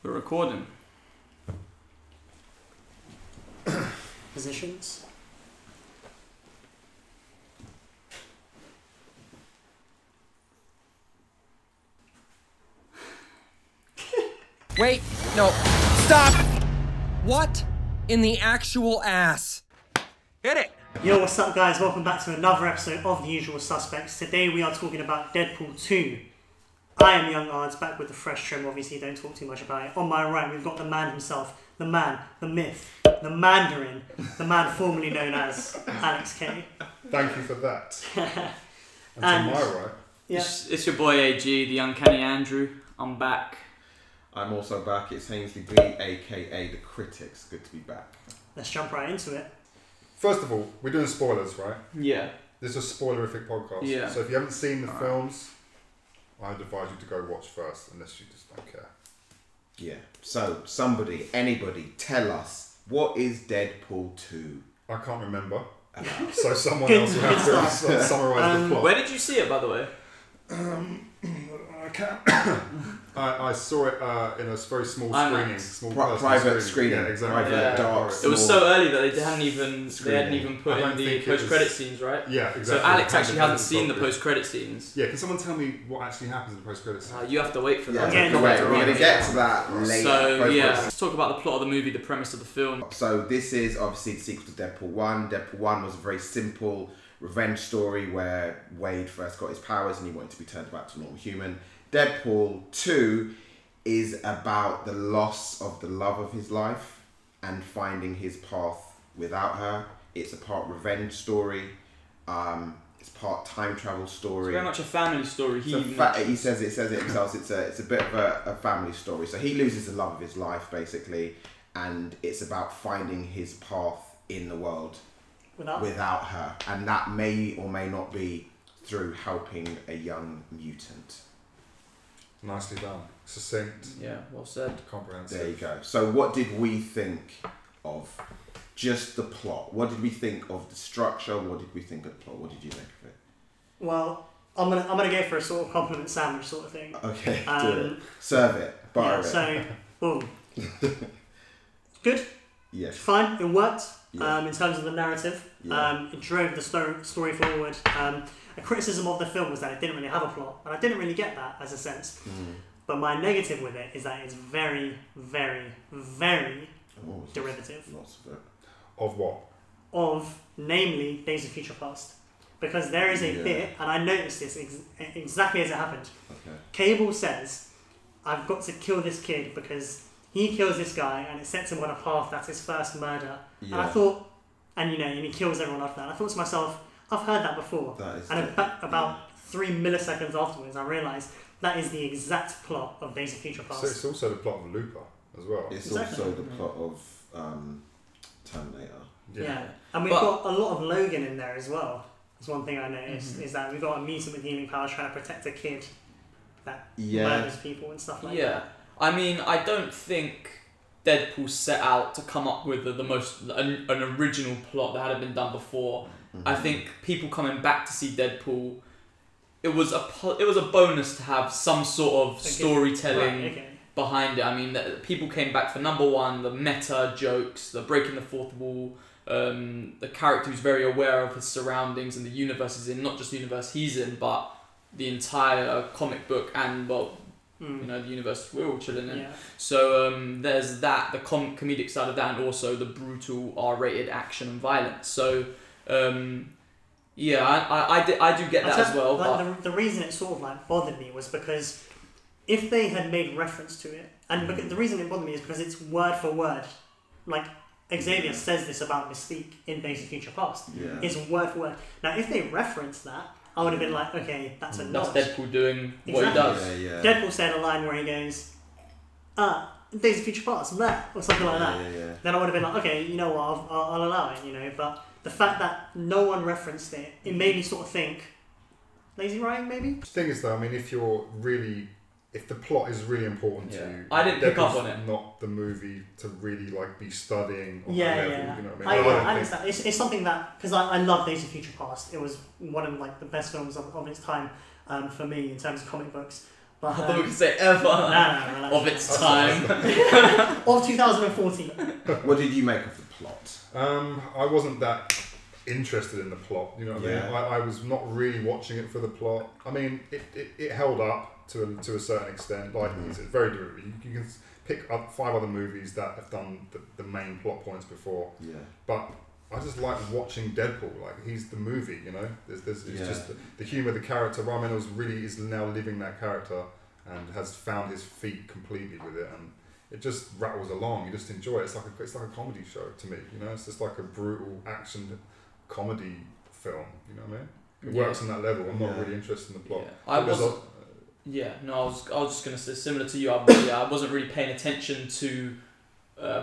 We're recording. Positions. Wait, no, stop! What in the actual ass? Hit it! Yo, what's up guys? Welcome back to another episode of The Usual Suspects. Today we are talking about Deadpool 2. I am Young Ards, back with the fresh trim, obviously don't talk too much about it. On my right we've got the man himself, the man, the myth, the Mandarin, the man formerly known as Alex K. Thank you for that. And to my right... Yeah. It's your boy AG, the Uncanny Andrew. I'm back. I'm also back. It's Hainsley B, aka The Critics. Good to be back. Let's jump right into it. First of all, we're doing spoilers, right? Yeah. This is a spoilerific podcast. Yeah. So if you haven't seen the films, I'd advise you to go watch first, unless you just don't care. Yeah. So, somebody, anybody, tell us, what is Deadpool 2? I can't remember. So someone else will have to summarise the plot. Where did you see it, by the way? I can't. I saw it in a very small screening. Small private screening. Yeah, exactly. Yeah. Dark. It was so early that they hadn't even put in the post-credit scenes, right? Yeah, exactly. So Alex actually hasn't seen the post-credit scenes. Yeah, can someone tell me what actually happens in the post-credit scenes? You have to wait for that. Yeah, we're going to get to that later. So yeah, let's talk about the plot of the movie, the premise of the film. So this is obviously the sequel to Deadpool 1. Deadpool 1 was a very simple revenge story where Wade first got his powers and he wanted to be turned back to a normal human. Deadpool 2 is about the loss of the love of his life and finding his path without her. It's a part revenge story. It's part time travel story. It's very much a family story. He says it himself. It's a bit of a family story. So he loses the love of his life basically, and it's about finding his path in the world without her, and that may or may not be through helping a young mutant. Nicely done. Succinct. Yeah, well said. Comprehensive. There you go. So what did we think of just the plot? What did we think of the structure? What did we think of the plot? What did you think of it? Well, I'm gonna go for a sort of compliment sandwich sort of thing. Okay, do it. Serve it. Bar it. So, boom. Good. Yes. Fine. It worked. Yeah. In terms of the narrative, it drove the story forward. A criticism of the film was that it didn't really have a plot, and I didn't really get that as a sense. But my negative with it is that it's very, very, very derivative. Lots of it. Of what? Of, namely, Days of Future Past. Because there is a bit, and I noticed this exactly as it happened. Okay. Cable says, I've got to kill this kid because he kills this guy and it sets him on a path that's his first murder. Yeah. And I thought, and he kills everyone after that. I thought to myself, I've heard that before. And about 3 milliseconds afterwards, I realised that is the exact plot of Days of Future Past. So it's also the plot of Looper as well. It's Exactly. also the plot of Terminator. Yeah. And we've got a lot of Logan in there as well. That's one thing I noticed, is that we've got a mutant with healing powers trying to protect a kid that murders people and stuff like that. Yeah. I mean, I don't think Deadpool set out to come up with an original plot that hadn't been done before. I think people coming back to see Deadpool, it was a bonus to have some sort of storytelling behind it. I mean, people came back for number one, the meta jokes, the breaking the fourth wall, the character who's very aware of his surroundings and the universe he's in, not just the universe he's in, but the entire comic book and, well, you know, the universe we're all chilling in. Yeah. So there's that, the comedic side of that, and also the brutal R-rated action and violence. So I do get that as well. Like, the reason it sort of like bothered me was because if they had made reference to it, and the reason it bothered me is because it's word for word, like Xavier says this about Mystique in Days of Future Past. Yeah. It's word for word. Now, if they referenced that, I would have been like, okay, that's a nod. That's Deadpool doing what he does. Yeah. Deadpool said a line where he goes, Days of Future Past, that, or something like that. Yeah. Then I would have been like, okay, you know what, I'll allow it, you know. But the fact that no one referenced it, it made me sort of think, lazy writing maybe? The thing is though, I mean, if the plot is really important to you, I didn't pick up on it. Not the movie to really like be studying. On Yeah. You know what I mean? I understand. It's something that, because I love Days of Future Past. It was one of like the best films of its time for me in terms of comic books. But, I thought we could say ever. No. of its time. Of 2014. What did you make of the plot? I wasn't that interested in the plot. You know what I mean? Yeah. I was not really watching it for the plot. I mean, it held up to a certain extent. Like it's very derivative. You can pick up 5 other movies that have done the main plot points before. Yeah. But I just like watching Deadpool. Like he's the movie, you know. It's just the humour, the character. Ryan Reynolds really is now living that character and has found his feet completely with it, and it just rattles along. You just enjoy it. It's like a comedy show to me. You know, it's just like a brutal action comedy film. You know what I mean? It works on that level. I'm not really interested in the plot. I was just gonna say similar to you. I wasn't really paying attention to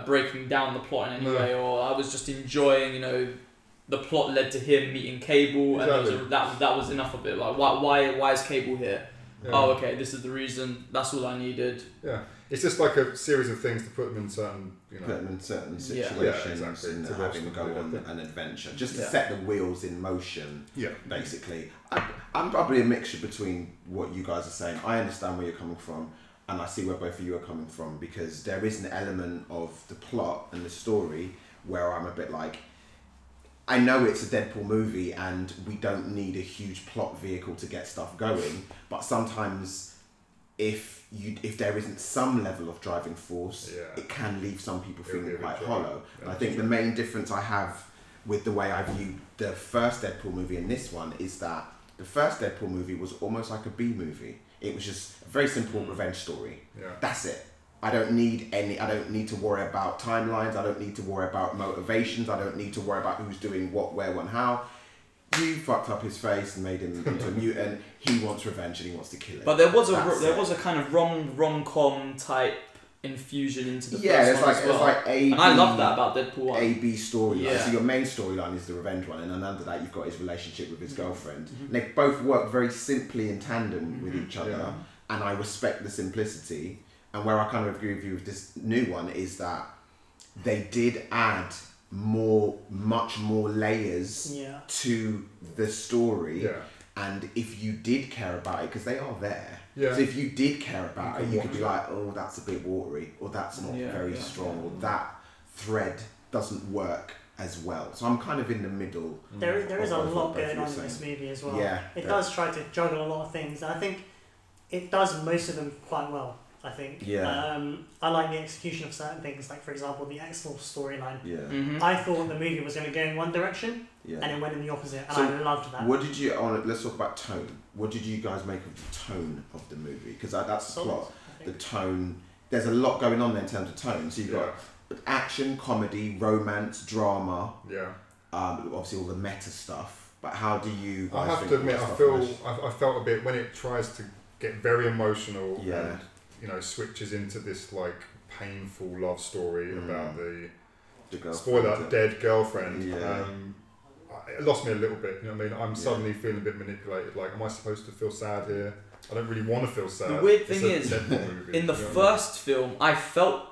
breaking down the plot in any way, or I was just enjoying. You know, the plot led to him meeting Cable, and that was enough of it. Like, why is Cable here? Yeah. Oh, okay, this is the reason. That's all I needed. Yeah, it's just like a series of things to put them in certain, put them in certain situations and to have them go on an adventure, just to set the wheels in motion. Yeah, basically. I'm probably a mixture between what you guys are saying. I understand where you're coming from, and I see where both of you are coming from, because there is an element of the plot and the story where I'm a bit like, I know it's a Deadpool movie and we don't need a huge plot vehicle to get stuff going, but sometimes if there isn't some level of driving force, it can leave some people feeling quite hollow. And I think the main difference I have with the way I view the first Deadpool movie and this one is that the first Deadpool movie was almost like a B movie. It was just a very simple revenge story. Yeah. That's it. I don't need to worry about timelines. I don't need to worry about motivations. I don't need to worry about who's doing what, where, when, how. You fucked up his face and made him into a mutant. He wants revenge and he wants to kill him. But there was a kind of rom-com type infusion into the first one as well. Like and I love that about Deadpool 1. A-B storyline. Yeah. So your main storyline is the revenge one, and then under that you've got his relationship with his girlfriend. And they both work very simply in tandem with each other, and I respect the simplicity. And where I kind of agree with you with this new one is that they did add much more layers to the story. Yeah. And if you did care about it, because they are there. Yeah. So if you did care about it, you could be like, oh, that's a bit watery, or that's not very strong, or that thread doesn't work as well. So I'm kind of in the middle. There is a lot going on in this movie as well. Yeah, it does try to juggle a lot of things. And I think it does most of them quite well. I think. Yeah. I like the execution of certain things, like for example the Axel storyline. Yeah. I thought the movie was going to go in one direction, and it went in the opposite, and I loved that. What did you? Let's talk about tone. What did you guys make of the tone of the movie? Because that's the plot. The tone. There's a lot going on there in terms of tone. So you've got action, comedy, romance, drama. Yeah. Obviously all the meta stuff. But how do you? I have to admit, I felt a bit when it tries to get very emotional. Yeah. And, switches into this like painful love story about the spoiler dead girlfriend. Yeah. It lost me a little bit. You know what I mean? I'm suddenly feeling a bit manipulated. Like, am I supposed to feel sad here? I don't really want to feel sad. The weird thing is, in the first film, I felt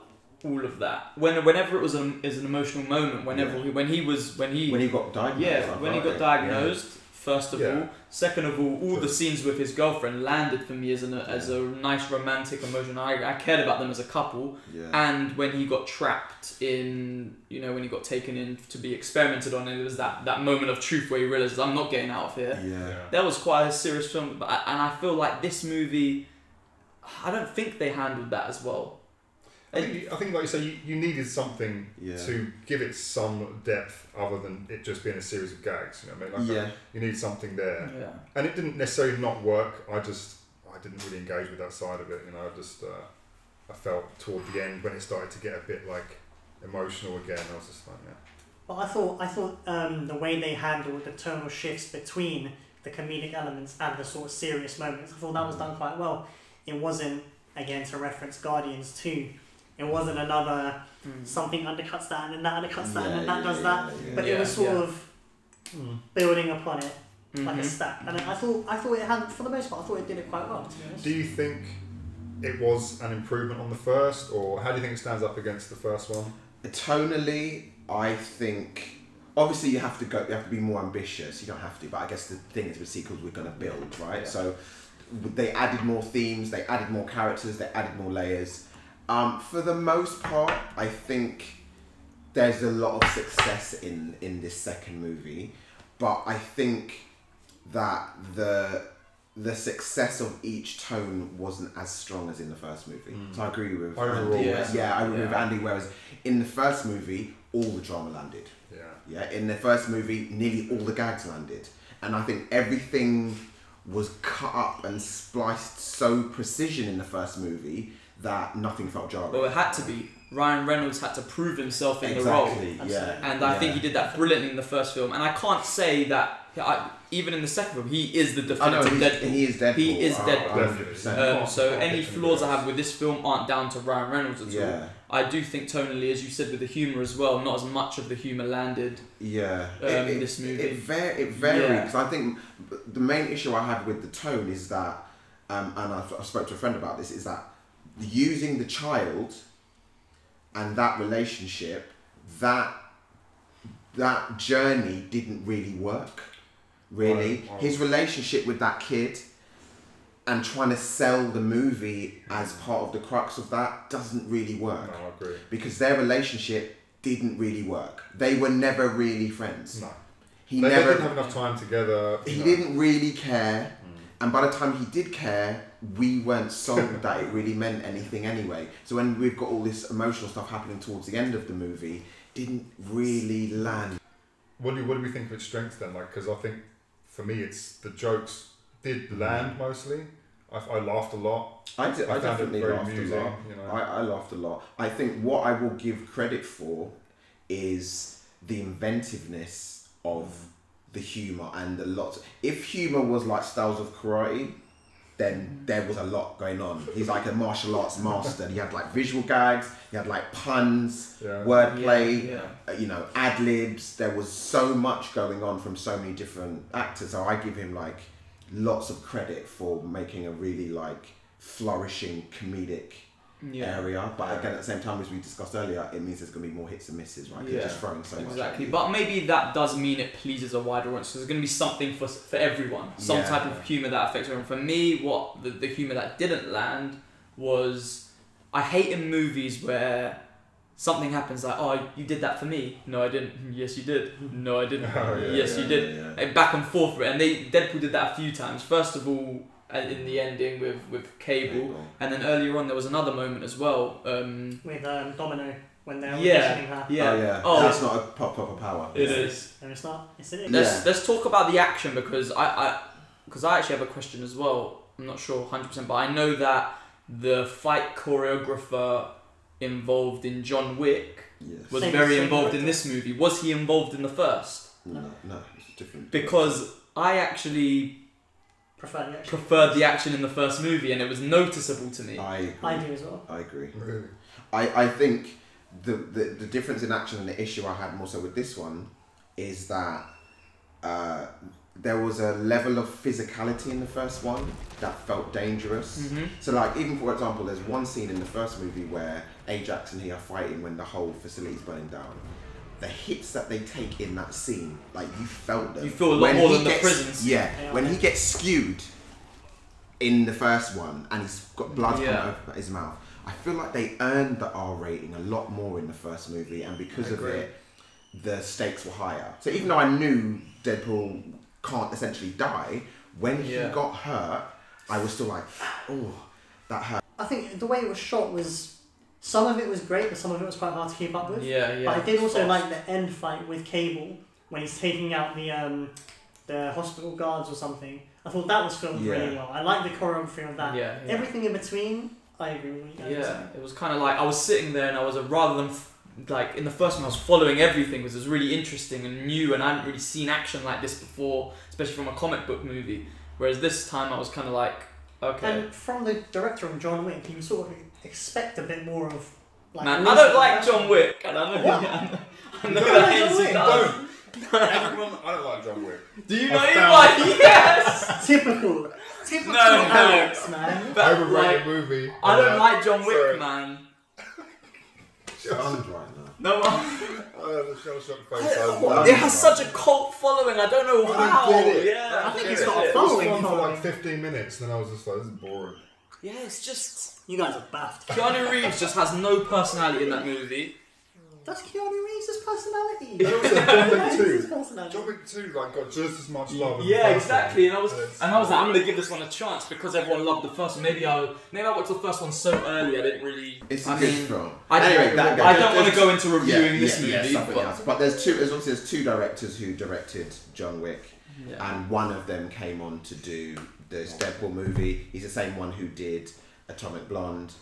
all of that. Whenever it was an emotional moment, when he got diagnosed. Diagnosed. First of all, second of all the scenes with his girlfriend landed for me as a nice romantic emotion. I cared about them as a couple, and when he got trapped in, when he got taken in to be experimented on, and it was that moment of truth where he realizes I'm not getting out of here. Yeah, that was quite a serious film, and I feel like this movie, I don't think they handled that as well. I think, like you say, you needed something to give it some depth other than it just being a series of gags. You know what I mean? You need something there. Yeah. And it didn't necessarily not work. I didn't really engage with that side of it. I felt toward the end when it started to get a bit like emotional again. I was just like, But I thought the way they handled the tonal shifts between the comedic elements and the sort of serious moments, I thought that was done quite well. It wasn't, again, to reference Guardians 2. It wasn't another something undercuts that and then that undercuts that and then that does that. But it was sort of building upon it like a stack. And I thought it had, for the most part, I thought it did it quite well, to be honest. Do you think it was an improvement on the first, or how do you think it stands up against the first one? Tonally, I think obviously you have to be more ambitious. You don't have to, but I guess the thing is with sequels we're going to build, right? So they added more themes, they added more characters, they added more layers. For the most part, I think there's a lot of success in this second movie, but I think that the success of each tone wasn't as strong as in the first movie. So I agree with Andy. I agree with Andy, whereas in the first movie, all the drama landed. In the first movie, nearly all the gags landed. And I think everything was cut up and spliced so precision in the first movie that nothing felt jarring. Well, it had to be. Ryan Reynolds had to prove himself in the role. And I think he did that brilliantly in the first film. And I can't say that, even in the second film, he is the definitive Deadpool. He is Deadpool. He is Deadpool. So any flaws I have with this film aren't down to Ryan Reynolds at all. I do think tonally, as you said, with the humour as well, not as much of the humour landed in this movie. It varied, because I think the main issue I have with the tone is that, and I spoke to a friend about this, is that using the child and that relationship, that journey didn't really work. His relationship with that kid and trying to sell the movie as part of the crux of that doesn't really work. No, I agree. Because their relationship didn't really work. They were never really friends. No. They didn't have enough time together. He didn't really care. And by the time he did care, we weren't sold that it really meant anything anyway. So when we've got all this emotional stuff happening towards the end of the movie, didn't really land. What do we think of its strengths then? Like, because I think for me, it's the jokes did land mostly. I laughed a lot. I definitely laughed amusing, a lot. you know. I laughed a lot. I think what I will give credit for is the inventiveness of the humour and the lot. If humour was like Styles of Karate, then there was a lot going on. He's like a martial arts master. He had like visual gags, he had like puns, wordplay, you know, ad-libs. There was so much going on from so many different actors. So I give him like lots of credit for making a really like flourishing comedic area. But again, at the same time, as we discussed earlier, it means there's going to be more hits and misses, right? They're just throwing so much. Exactly. But maybe that does mean it pleases a wider audience. So there's going to be something for everyone. Some type of humour that affects everyone. For me, what the humour that didn't land was, I hate in movies where something happens like, oh, you did that for me. No, I didn't. Yes, you did. No, I didn't. Yes, you did. And back and forth. And Deadpool did that a few times. First of all, in the ending with Cable, and then earlier on there was another moment as well. With Domino, when they're auditioning her. That's not a proper power. It is. No, it's not. It's it. Let's talk about the action, because I actually have a question as well. I'm not sure 100%, but I know that the fight choreographer involved in John Wick was very involved in this movie. Was he involved in the first? No, it's different. Because I actually preferred the action in the first movie, and it was noticeable to me. I do as well. I agree. Really? I think the difference in action and the issue I had more so with this one is that there was a level of physicality in the first one that felt dangerous. So like, even for example, there's one scene in the first movie where Ajax and he are fighting when the whole facility's burning down. The hits that they take in that scene, like, you felt them. You feel a lot more than the prisons. When he gets skewed in the first one and he's got blood coming out of his mouth, I feel like they earned the R rating a lot more in the first movie, and because of it, the stakes were higher. So even though I knew Deadpool can't essentially die, when he got hurt, I was still like, oh, that hurt. I think the way it was shot was, some of it was great, but some of it was quite hard to keep up with. Yeah. But I did also like the end fight with Cable, when he's taking out the hospital guards or something. I thought that was filmed really well. I like the choreography of that. Everything in between, I agree with you guys. It was kind of like, I was sitting there and I was rather than like in the first one I was following everything, because it was really interesting and new, and I hadn't really seen action like this before, especially from a comic book movie. Whereas this time I was kind of like, okay. And from the director of John Wick, you sort of expect a bit more of. Like, man, I don't like John Wick, and I know that Hainsley does. Everyone, I don't like John Wick. Do you know why? Yes. Typical No, Alex, man. But, overrated movie. I don't like John Wick, man. Stunned right now. No one. The shell shock face. It has such a cult following. I don't know how. did it. Yeah, I think it's got a It was following. fun for like 15 minutes, and then I was just like, this is boring. Yeah, it's just You guys are baffed. Keanu Reeves just has no personality in that movie. That's Keanu Reeves' personality. But also John Wick 2. His personality. John Wick 2 like got just as much love as Yeah, the first exactly. one. And I was like, I'm gonna give this one a chance because everyone loved the first one. Maybe I watched the first one so early I didn't really. It's a good film. I don't want to go into reviewing this movie, something but else. But there's two directors who directed John Wick, yeah. and one of them came on to do this Deadpool movie. He's the same one who did Atomic Blonde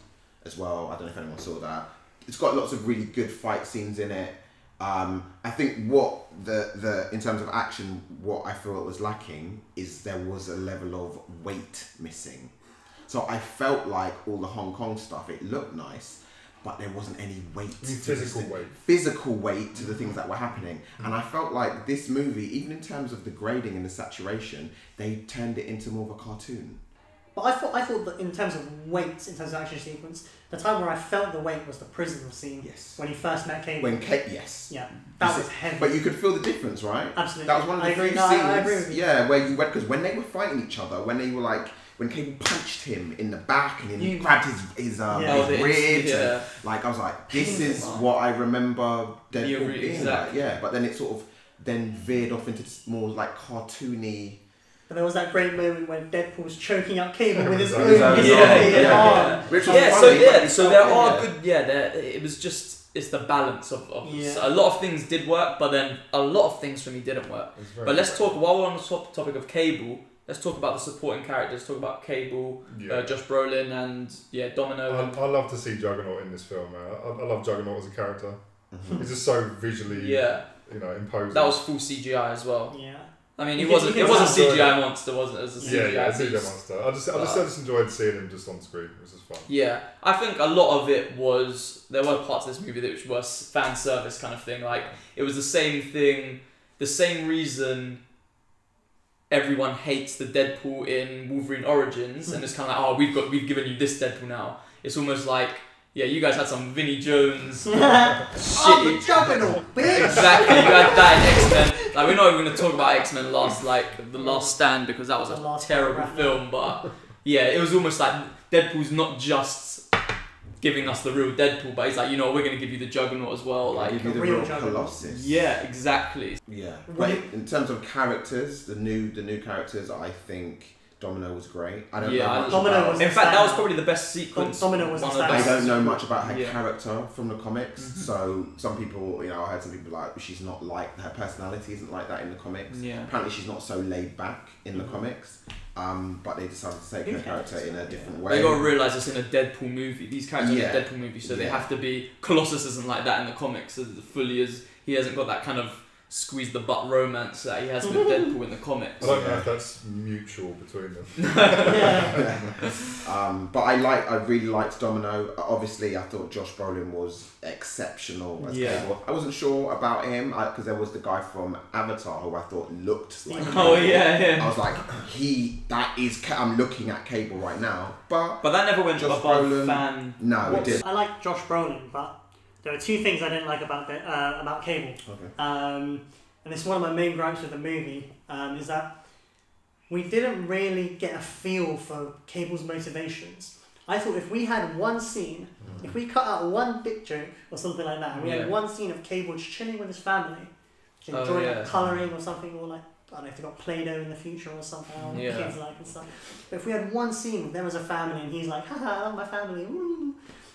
as well. I don't know if anyone saw that. It's got lots of really good fight scenes in it. I think what the in terms of action, what I feel it was lacking is there was a level of weight missing. So I felt like all the Hong Kong stuff, it looked nice, but there wasn't any weight. Physical weight to the things that were happening. And I felt like this movie, even in terms of the grading and the saturation, they turned it into more of a cartoon. But I thought that in terms of weight, in terms of action sequence, the time where I felt the weight was the prison scene. Yes. When he first met Cable. When Kate, yes. Yeah, that was heavy. But you could feel the difference, right? Absolutely. That was one of the few scenes. I agree with you. Yeah, where you went, because when they were fighting each other, when they were like, when Cable punched him in the back and then he grabbed his ribs, and, like I was like, this is what I remember Deadpool being like. Yeah, but then it sort of then veered off into more like cartoony. But there was that great moment when Deadpool was choking out Cable with his own arm. Which was funny, so there are good. It was just it's the balance of so a lot of things did work, but then a lot of things for me didn't work. But let's talk while we're on the topic of Cable. Let's talk about the supporting characters. Talk about Cable, Josh Brolin, and Domino. I love to see Juggernaut in this film, man. I love Juggernaut as a character. He's just so visually, imposing. That was full CGI as well. Yeah. I mean, it was a CGI monster, wasn't it? It was a CGI CGI monster. I just enjoyed seeing him just on screen. It was just fun. Yeah, I think a lot of it was there were parts of this movie which was fan service kind of thing. Like it was the same thing, the same reason everyone hates the Deadpool in Wolverine Origins, and it's kind of like, we've given you this Deadpool now. It's almost like, you guys had some Vinnie Jones shit. I'm Juggernaut, bitch! Exactly, you had that in X-Men. Like, we're not even going to talk about X-Men The Last Stand, because that was a terrible film, but it was almost like Deadpool's not just giving us the real Deadpool, but he's like, we're going to give you the Juggernaut as well. Like, give you the real Colossus. Yeah, exactly. Yeah, but in terms of characters, the new characters, I think Domino was great. I don't know much about. In fact, that was probably the best sequence. Domino was I don't know much about her character from the comics, so some people, I heard some people like she's not like her personality isn't like that in the comics. Yeah. Apparently, she's not so laid back in the comics. But they decided to take her character in a different way. They got to realise it's in a Deadpool movie. These characters are in a Deadpool movie, so they have to be. Colossus isn't like that in the comics as fully as he hasn't got that kind of squeeze the butt romance that he has with Deadpool in the comics. I don't know if that's mutual between them. But I really liked Domino. Obviously, I thought Josh Brolin was exceptional as Cable. I wasn't sure about him because there was the guy from Avatar who I thought looked like Cable. I was like, I'm looking at Cable right now. But that never went Josh above Brolin, fan. No, it did. I like Josh Brolin, but there are two things I didn't like about Cable. Okay. And it's one of my main gripes with the movie, is that we didn't really get a feel for Cable's motivations. I thought if we had one scene, if we cut out one dick joke or something like that, and we had one scene of Cable just chilling with his family, just enjoying colouring or something, or like, I don't know if they got Play-Doh in the future or something, or kids like and stuff. But if we had one scene with them as a family and he's like, haha, I love my family, woo,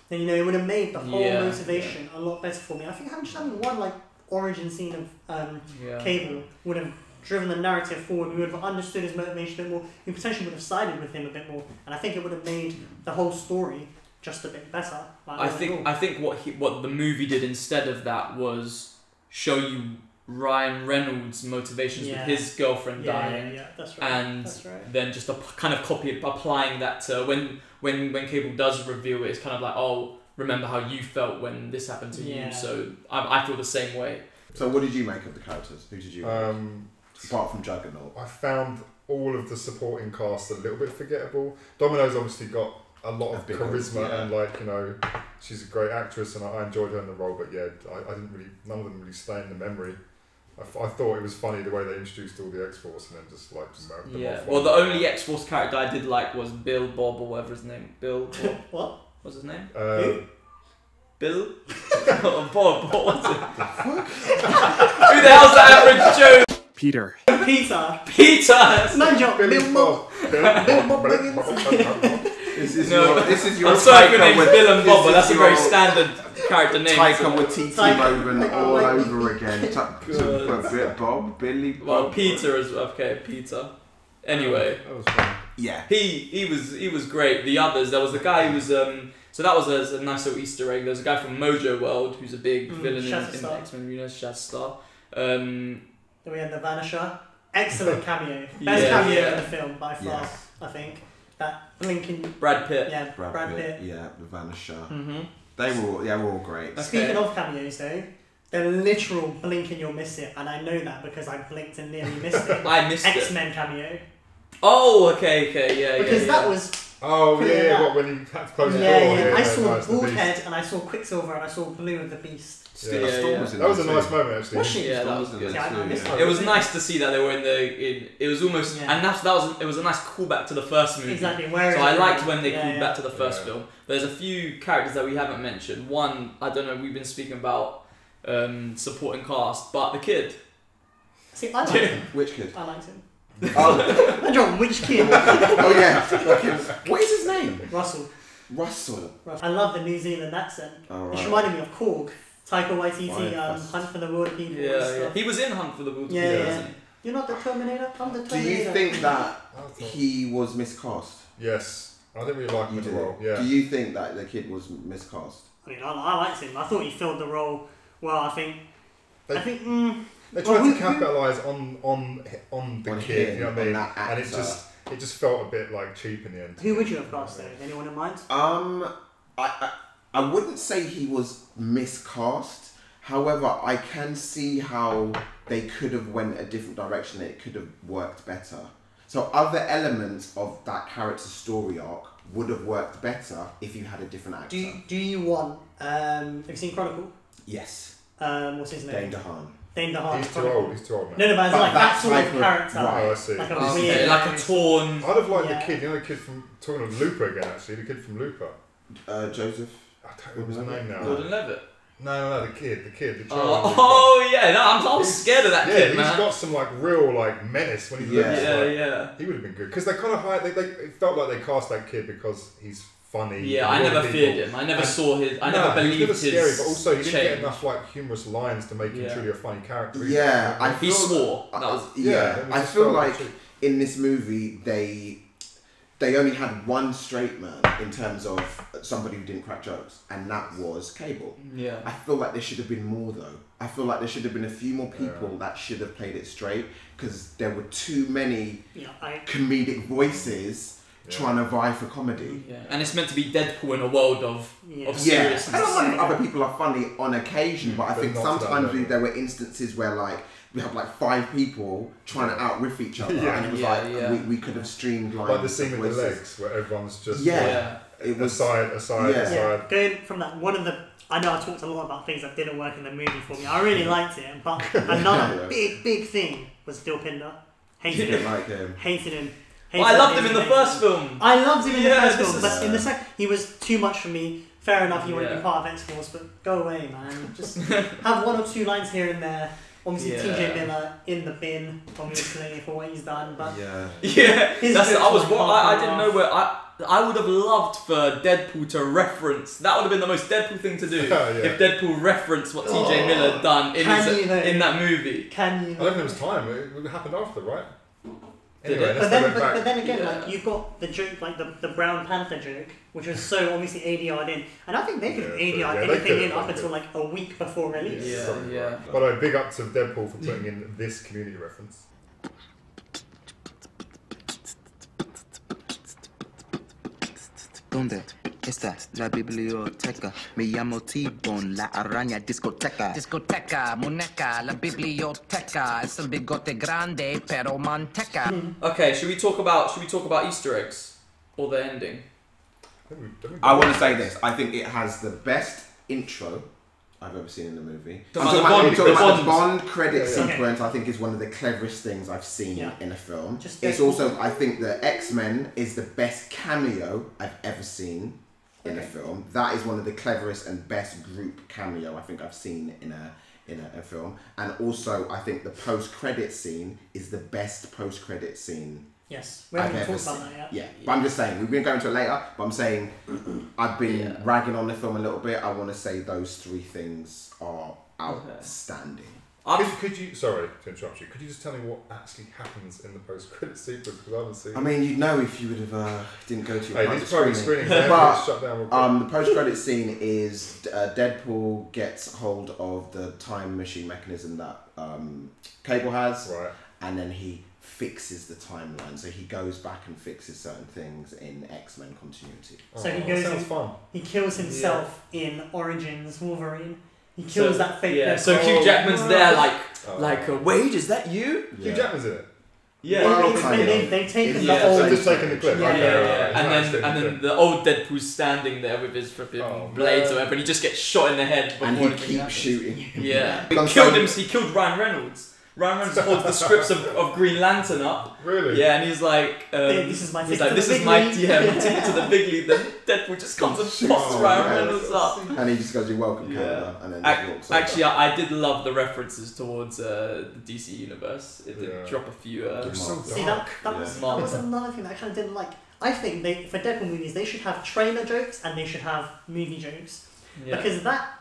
then it would have made the whole motivation a lot better for me. I think having one like origin scene of Cable would have driven the narrative forward. We would have understood his motivation a bit more. We potentially would have sided with him a bit more, and I think it would have made the whole story just a bit better. I think what the movie did instead of that was show you Ryan Reynolds' motivations with his girlfriend dying, that's right. And then just kind of applying that to when Cable does reveal it, it's kind of like, oh, remember how you felt when this happened to you. So I feel the same way. So what did you make of the characters? Who did you like? Apart from Juggernaut? I found all of the supporting cast a little bit forgettable. Domino's obviously got a lot of charisma and she's a great actress, and I enjoyed her in the role. But yeah, I didn't really. None of them really stay in the memory. I thought it was funny the way they introduced all the X-Force and then just like murked them off. Well, the only X-Force character I did like was Bill, Bob, or whatever his name. Bill. What? What's his name? Bill? Or Bob, what was it? Who the hell's the average Joe? Peter. Peter. Peter! Man, John. Billy Bill Bob. This is your I'm sorry if your name's with- Bill and Bob, but this that's a is very your standard character name. Taika Waititi Taika. moment all over again. Bob, Billy, Bob. Well, Peter is okay. Peter. Anyway, That was funny. Yeah. he was great. The others, there was the guy who was so that was a nice little Easter egg. There's a guy from Mojo World who's a big villain in Shatterstar. X-Men universe, Shatterstar. Then we had the Vanisher. Excellent cameo. Best cameo in the film by far, Yes. I think. That blinking. Brad Pitt. Yeah, Brad Pitt. Yeah, the Vanisher. Mm-hmm. They were all great. Okay. Speaking of cameos though, they're literal blink and you'll miss it, and I know that because I blinked and nearly missed it. I missed it. X-Men cameo. Oh, okay, yeah. Because that was. Oh Pretty yeah, that. what when he had to close the door? Yeah. I saw nice, the Bald Beast. Head and I saw Quicksilver and I saw Blue of the Beast. Steve Yeah, Storm yeah. was in That was a there nice too. moment actually. Was she? Yeah, that was Storm good. in Yeah, I there missed too, her. It was nice to see that they were it was almost, Yeah. and it was a nice callback to the first movie. Exactly. Where So I liked when they called back to the first Yeah. film. There's a few characters that we haven't mentioned. One, I don't know, we've been speaking about supporting cast, but the kid. See, I liked him. Which kid? I liked him. Oh, John, which kid? oh yeah. What is his name? Russell. Russell. I love the New Zealand accent. Oh, It right. reminded me of Korg. Taika Waititi, Right. Hunt for the Wilder People. and Yeah. stuff. He was in Hunt for the Wilder Yeah, People, yeah. wasn't he? You're not the Terminator. I'm the Do Terminator. you think that I thought- he was miscast? Yes, I didn't really like him You in the do. role. Yeah. Do you think that the kid was miscast? I mean, I liked him. I thought he filled the role well. I think. They- I think. They Well, tried who- to capitalise on the On kid, him, you know what I on mean? that And it actor. just felt a bit like cheap in the end. Who would you have cast though? Anyone in mind? I wouldn't say he was miscast. However, I can see how they could have went a different direction. It could have worked better. So other elements of that character's story arc would have worked better if you had a different actor. Do you want? Have you seen Chronicle? Yes. What's his name? Dane DeHaan. Dane DeHaan. He's too old. He's too old, man. No, but it's But like that that sort of type of- character. right. Oh, I see. Like a Okay, weird. like a torn. I'd have liked Yeah. the kid. You know the kid from talking of Looper again. Actually, the kid from Looper. Joseph. I don't know his name now. Gordon Levitt. No, the kid, the child. Oh yeah, no, I'm scared of that Yeah, kid, he's man. got some like real like menace when he Yeah. looks. Yeah, like, yeah. He would have been good because they kind of hired. It felt like they cast that kid because he's funny. Yeah, and I a lot never of feared people- him. I never and- saw his. I No, never he was believed never his. scary, but also he didn't get change. enough like humorous lines to make him Yeah. truly a funny character. Yeah, I He feel swore. That was. Yeah, it was I just feel felt like cheap. in this movie they only had one straight man in terms of somebody who didn't crack jokes, and that was Cable. Yeah. I feel like there should have been more though. I feel like there should have been a few more people that should have played it straight because there were too many Yeah, comedic voices trying to vie for comedy. Yeah, and it's meant to be Deadpool in a world of Yeah. Yeah, seriousness. I don't mind if other people are funny on occasion, but I But think not to that sometimes level. there were instances where like we have like 5 people trying to out-riff each other, Yeah. and it was Yeah, like yeah. we could have streamlined Like the scene with the voices. legs where everyone's just Yeah. like, It was aside. Yeah, going from that, one of the, I know I talked a lot about things that didn't work in the movie for me. I really liked it, but another Yeah. big thing was Dilpinder. Hated didn't him. like him. Hated him. Well, I loved him in the first film. I loved him in the Yeah, first this film, is- but in the second, he was too much for me. Fair enough, you want to Yeah. be part of X-Force, but go away, man. Just have 1 or 2 lines here and there. Obviously, Yeah. TJ Miller in the bin, obviously, for what he's done, but Yeah. Yeah, His that's. I jokes was. were I half didn't and know where. I would have loved for Deadpool to reference. That would have been the most Deadpool thing to do. Yeah. If Deadpool referenced what TJ Miller had done in Can you though? in that movie. can you? I don't think it was time. It happened after, right? Did Anyway, it? let's But then, go back. but then again, Yeah. like you've got the joke, like the Brown Panther joke, which was so obviously ADR'd in, and I think they could have Yeah, ADR'd yeah, they anything could've in done up until it. like a week before release. Yeah, Sorry, yeah. right. By the way, big up to Deadpool for putting in this community reference. ¿Dónde está la biblioteca? Me llamo T-Bone, la araña discoteca. Discoteca, muñeca, la biblioteca. Es el bigote grande, pero manteca. Okay, should we talk about Easter eggs or the ending? I want to say this. I think it has the best intro I've ever seen in a movie. The Bond credit sequence, I think, is one of the cleverest things I've seen in a film. It's also, I think, the X-Men is the best cameo I've ever seen in a film. That is one of the cleverest and best group cameo I think I've seen in a film. And also, I think the post-credit scene is the best post-credit scene. Yes, we haven't talked about that yet. Yeah, but I'm just saying, we're going to go into it later, but I'm saying I've been ragging on the film a little bit. I want to say those three things are outstanding. Could you, sorry to interrupt you, could you just tell me what actually happens in the post-credit sequence? Because I haven't seen it. I mean, you'd know if you would have didn't go to your private screening. But shut down the post-credit scene is Deadpool gets hold of the time machine mechanism that Cable has, right, and then he fixes the timeline. So he goes back and fixes certain things in X-Men continuity. So he goes sounds fun. He kills himself in Origins Wolverine. He kills that fake. Yeah. So Hugh Jackman's there, like, Wade, is that you? Hugh Jackman's in it. Yeah. They've taken the old. So just taking the clip. And then the old Deadpool's standing there with his flipping blades or whatever, and he just gets shot in the head before and he keeps shooting. Yeah. He killed Ryan Reynolds. Ryan Reynolds holds the scripts of Green Lantern up. Really? Yeah, and he's like, this is my ticket ticket to the big league. Then Deadpool just comes and pops Ryan Reynolds up. And he just goes, "You're welcome, Canada," and then walks over. Actually, I did love the references towards the DC universe. It did drop a few. See, that was another thing that I kind of didn't like. I think for Deadpool movies, they should have trailer jokes and they should have movie jokes. Yeah. Because that...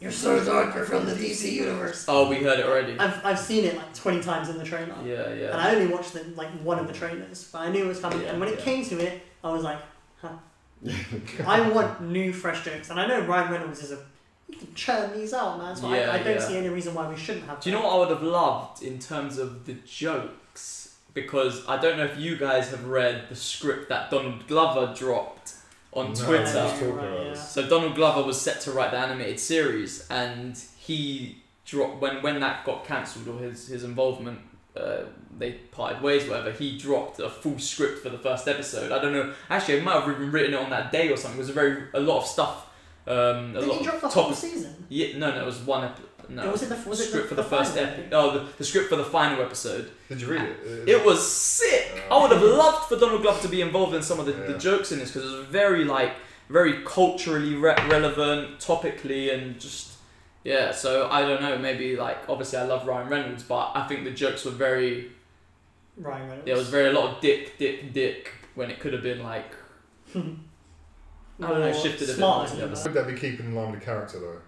You're so dark, you're from the DC universe. Oh, we heard it already. I've seen it like 20 times in the trailer. Yeah. And I only watched one of the trailers, but I knew it was coming. And when it came to it, I was like, huh. I want new, fresh jokes. And I know Ryan Reynolds is he can churn these out, man. So I don't see any reason why we shouldn't have. Do you know what I would have loved in terms of the jokes? Because I don't know if you guys have read the script that Donald Glover dropped on Twitter. So Donald Glover was set to write the animated series, and he dropped when that got cancelled, or his involvement, they parted ways, whatever. He dropped a full script for the first episode. I don't know. Actually, I might have even written it on that day or something. It was a lot of stuff. Did he drop the whole season? Yeah, no, it was one episode. No, was it the script for the first episode? Oh, the script for the final episode. Did you read it? It was sick. I would have loved for Donald Glover to be involved in some of the jokes in this, because it was very culturally relevant, topically, and just So I don't know. Maybe obviously I love Ryan Reynolds, but I think the jokes were very Ryan Reynolds. There was very a lot of dick when it could have been like I don't know, shifted a bit more to the other side. Would that be keeping in line with the character though?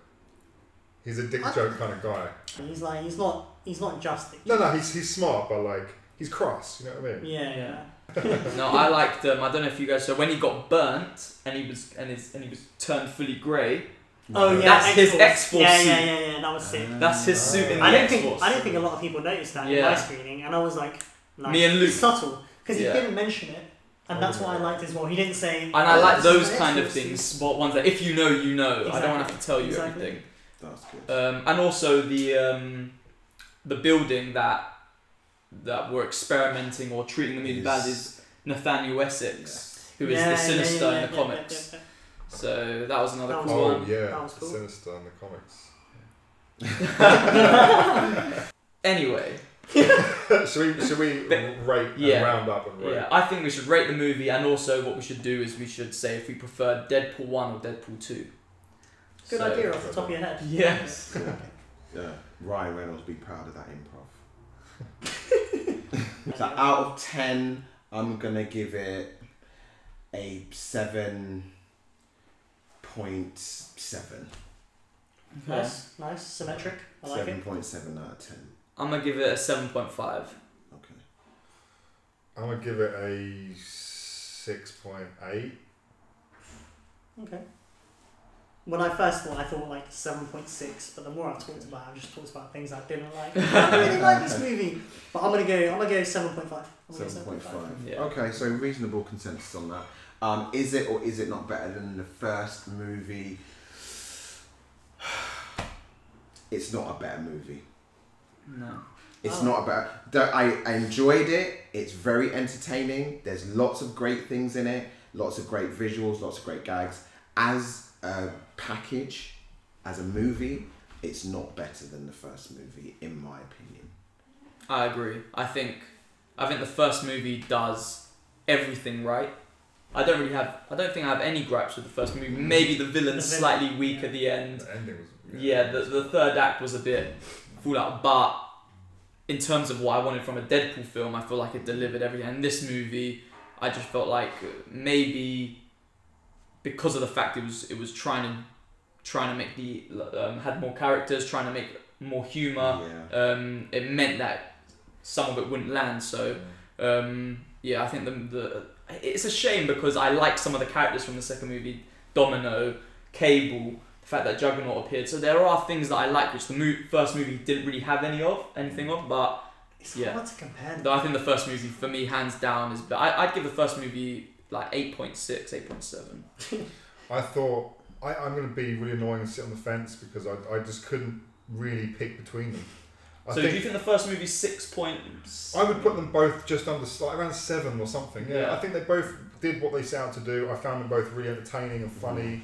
He's a dick joke kind of guy. He's not just dick. No, he's smart, but he's cross. You know what I mean? Yeah. No, I liked I don't know if you guys. So when he got burnt and he was turned fully grey. Oh yeah, that's his X-Force suit. Yeah. That was sick. That's his suit in the X-Force. I don't think a lot of people noticed that in my screening, and I was like, me and Luke, subtle, because he didn't mention it. And that's what I liked as well. He didn't say. And I like those kind of things, but ones that if you know, you know. Exactly. I don't want to have to tell you everything. That's good. And also the building that were experimenting or treating the movie bad is Nathaniel Essex, who is the Sinister in the comics. So that was another cool one. Oh yeah, that was cool. Sinister in the comics. Anyway. should we rate and round up and rate? Yeah, I think we should rate the movie, and also what we should do is we should say if we prefer Deadpool 1 or Deadpool 2. Good idea off the top of your head. Yes. Yeah, Ryan Reynolds be proud of that improv. So out of 10, I'm gonna give it a 7.7. Nice, symmetric. I like it. 7.7 out of 10. I'm gonna give it a 7.5. Okay. I'm gonna give it a 6.8. Okay. When I first thought, I thought like 7.6, but the more I've talked about it, I've just talked about things I didn't like. I really like this movie, but I'm gonna go 7.5. 7.5. Yeah. Okay, so reasonable consensus on that. Is it or is it not better than the first movie? It's not a better movie. No. It's not about. I enjoyed it. It's very entertaining. There's lots of great things in it. lots of great visuals, lots of great gags. As a package, as a movie, it's not better than the first movie, in my opinion. I agree. I think the first movie does everything right. I don't think I have any gripes with the first movie. Maybe the villain's slightly weak at the end. The ending was... The third act was a bit full out, but in terms of what I wanted from a Deadpool film, I feel like it delivered everything. And this movie, I just felt like maybe because of the fact it was trying to make had more characters, trying to make more humor. It meant that some of it wouldn't land. So I think it's a shame because I like some of the characters from the second movie, Domino, Cable, the fact that Juggernaut appeared. So there are things that I like which the first movie didn't really have anything of. But it's hard to compare. I think the first movie for me, hands down, is. But I'd give the first movie like 8.6, 8.7. I thought I'm going to be really annoying and sit on the fence because I just couldn't really pick between them. Do you think the first movie's 6 points? I would put them both just under, like around 7 or something. Yeah, I think they both did what they set out to do. I found them both really entertaining and funny,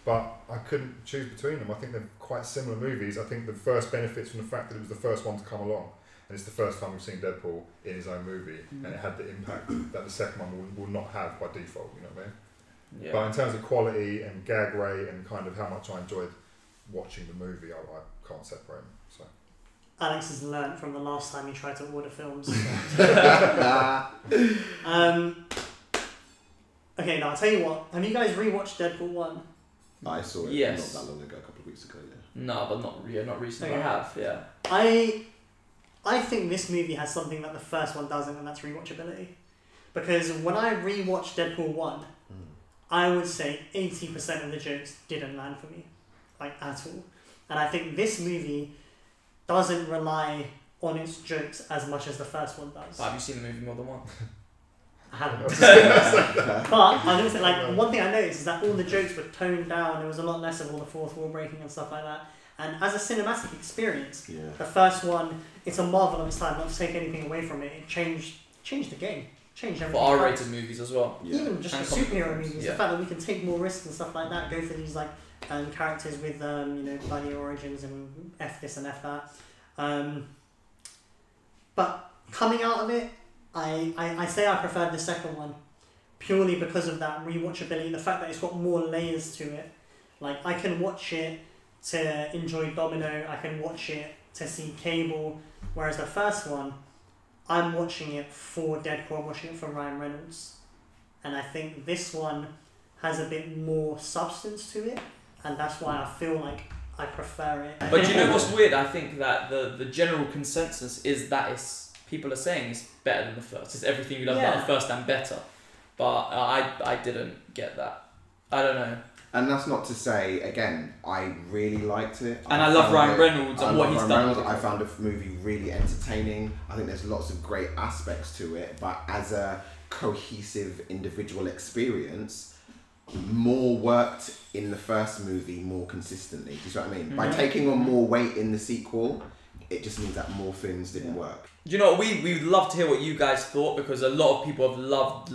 but I couldn't choose between them. I think they're quite similar movies. I think the first benefits from the fact that it was the first one to come along, and it's the first time we've seen Deadpool in his own movie, and it had the impact that the second one will not have by default. You know what I mean? Yeah. But in terms of quality and gag rate and kind of how much I enjoyed watching the movie, I can't separate them. So. Alex has learnt from the last time he tried to order films. Okay, now I'll tell you what. Have you guys rewatched Deadpool 1? I saw it not that long ago, a couple of weeks ago. Yeah. No, but not recently. Okay. I have. Yeah. I think this movie has something that the first one doesn't, and that's rewatchability. Because when I rewatched Deadpool 1, I would say 80% of the jokes didn't land for me, like at all. And I think this movie doesn't rely on its jokes as much as the first one does. But have you seen the movie more than once? I haven't. But I'm gonna say, like, one thing I noticed is that all the jokes were toned down. There was a lot less of all the fourth wall breaking and stuff like that. And as a cinematic experience, the first one, it's a marvel of its time. Not to take anything away from it, it changed the game. Changed everything. For R-rated movies as well. Yeah. Even just for superhero movies, the fact that we can take more risks and stuff like that, go for these like characters with bloody origins and F this and F that. But coming out of it, I say I preferred the second one purely because of that rewatchability, the fact that it's got more layers to it. Like, I can watch it to enjoy Domino, I can watch it to see Cable, whereas the first one, I'm watching it for Deadpool, I'm watching it for Ryan Reynolds. And I think this one has a bit more substance to it, and that's why I feel like I prefer it. But you know what's weird? I think that the general consensus is that people are saying it's better than the first. It's everything you love about the first and better. But I didn't get that. I don't know. And that's not to say, again, I really liked it. And I love Ryan Reynolds and what he's done. I found the movie really entertaining. I think there's lots of great aspects to it, but as a cohesive individual experience, more worked in the first movie more consistently. Do you see what I mean? By taking on more weight in the sequel, it just means that more films didn't work. Do you know what? We would love to hear what you guys thought, because a lot of people have loved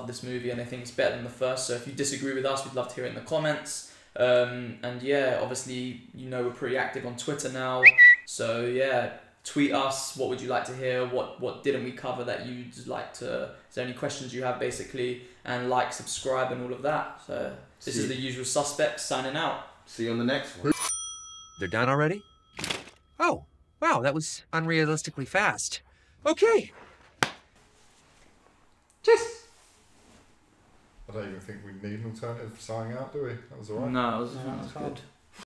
this movie and they think it's better than the first. So if you disagree with us, we'd love to hear it in the comments. And yeah, obviously, we're pretty active on Twitter now. So yeah, tweet us. What would you like to hear? What didn't we cover that you'd like to... Is there any questions you have, basically? And like, subscribe and all of that. So this is the usual suspects signing out. See you on the next one. They're done already? Oh, wow, that was unrealistically fast. Okay. Just... I don't even think we need an alternative for signing out, do we? That was alright. No, that was good.